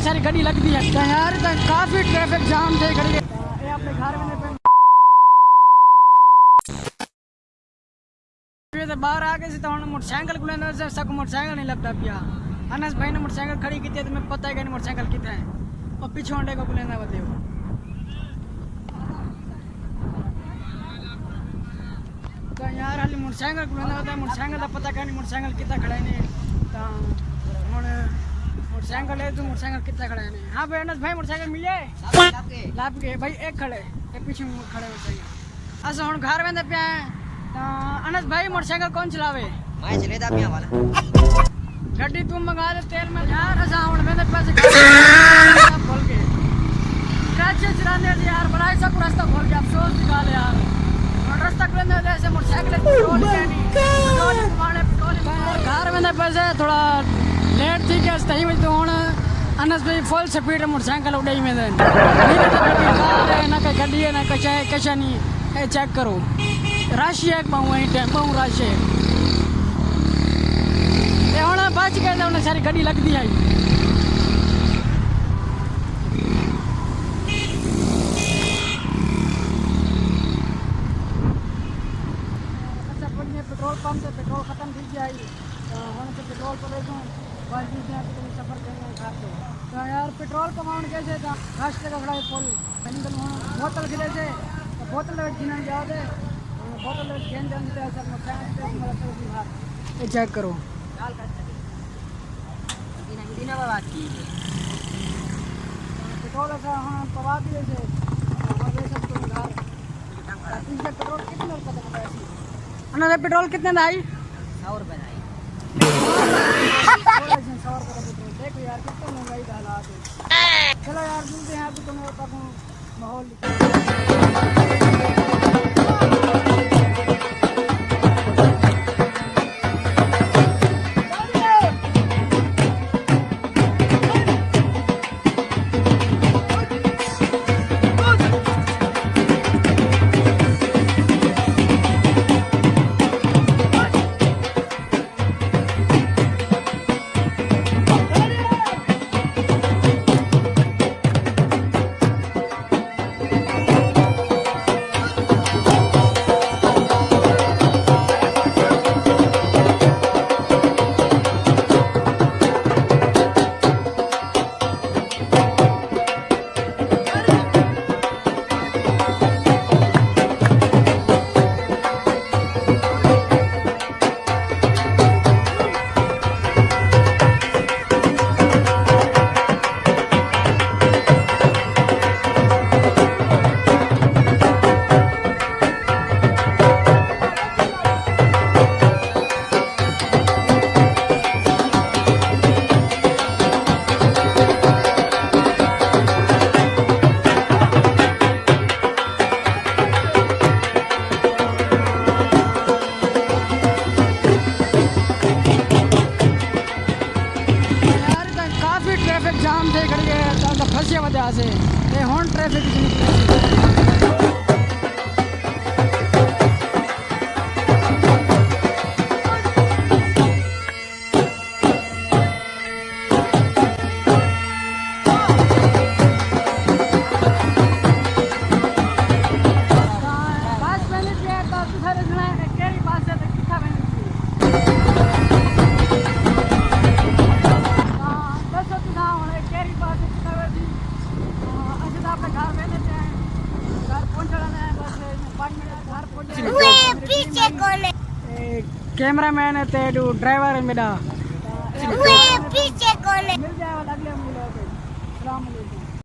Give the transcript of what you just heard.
सारी गाड़ी लगती है यार, काफी ट्रैफिक जाम थे गाड़ी अपने घर में बाहर आके से तो मोटरसाइकिल को लेना से सब मोटरसाइकिल नहीं लगता पिया। अनस भाई ने मोटरसाइकिल खड़ी की थी तो मैं पता है कि मोटरसाइकिल कितना है और पीछे होंडे को लेना बताओ तो यार हाली मोटरसाइकिल को लेना होता है। मोटरसाइकिल का पता नहीं मोटरसाइकिल कितना खड़ा है नहीं तो हम मोटरसाइकिल है तो मोटरसाइकिल कितना खड़ा है नहीं। हाँ भाई अनस भाई मोटरसाइकिल मिले लाभ के भाई एक खड़े एक पीछे खड़े मोटरसाइकिल अच्छा हम घर में पे अनस भाई मोटरसाइकिल कौन चलावे? मैं चलेदा पिया वाला गड्डी तुम मंगा दे तेल में यार ऐसा हुन मैंने पैसे खोल के कैसे चलाने दे यार बड़ा ऐसा रास्ता खोल के अफसोस निकाले यार और रास्ता खोलने दे ऐसे मोटरसाइकिल पेट्रोल नहीं पेट्रोल मारने पेट्रोल घर में पैसे थोड़ा लेट थी के सही में तो हुन अनस भाई फुल स्पीड मोटरसाइकिल उड़ाई में दे ना कोई गड्डी है ना कुछ नहीं चेक करो राशि है पाऊँ वहीं टाइम पाऊँ राशि होना बच गए तो सारी गाड़ी लगती है अच्छा बढ़िया पेट्रोल पंप से पेट्रोल खत्म थी जाए होने से पेट्रोल पर बस दी जाए तो सफर करने खाते तो यार पेट्रोल कमाने कैसे था रास्ते का खड़ा है फुल बोतल गिरे थे तो बोतल गिनने जाओ दे बोतल गेंद जानते हैं सर मोटरसाइकिल ये चेक करो पेट्रोल ऐसा हाँ पवा दिए थे पेट्रोल कितने रुपये पेट्रोल कितने आई 100 रुपये आई 100 रुपये पेट्रोल देखो यार कितने महंगाई का हालात है। चलो यार मिलते हैं अभी तुम्हें माहौल ट्रैफिक जाम थे खड़ी फंसे वजह से हॉर्न ट्रैफिक कैमरामैन है तेडू ड्राइवर है मेरा पीछे कौन है मिल जाएगा अगले मिलोगे। अस्सलाम वालेकुम।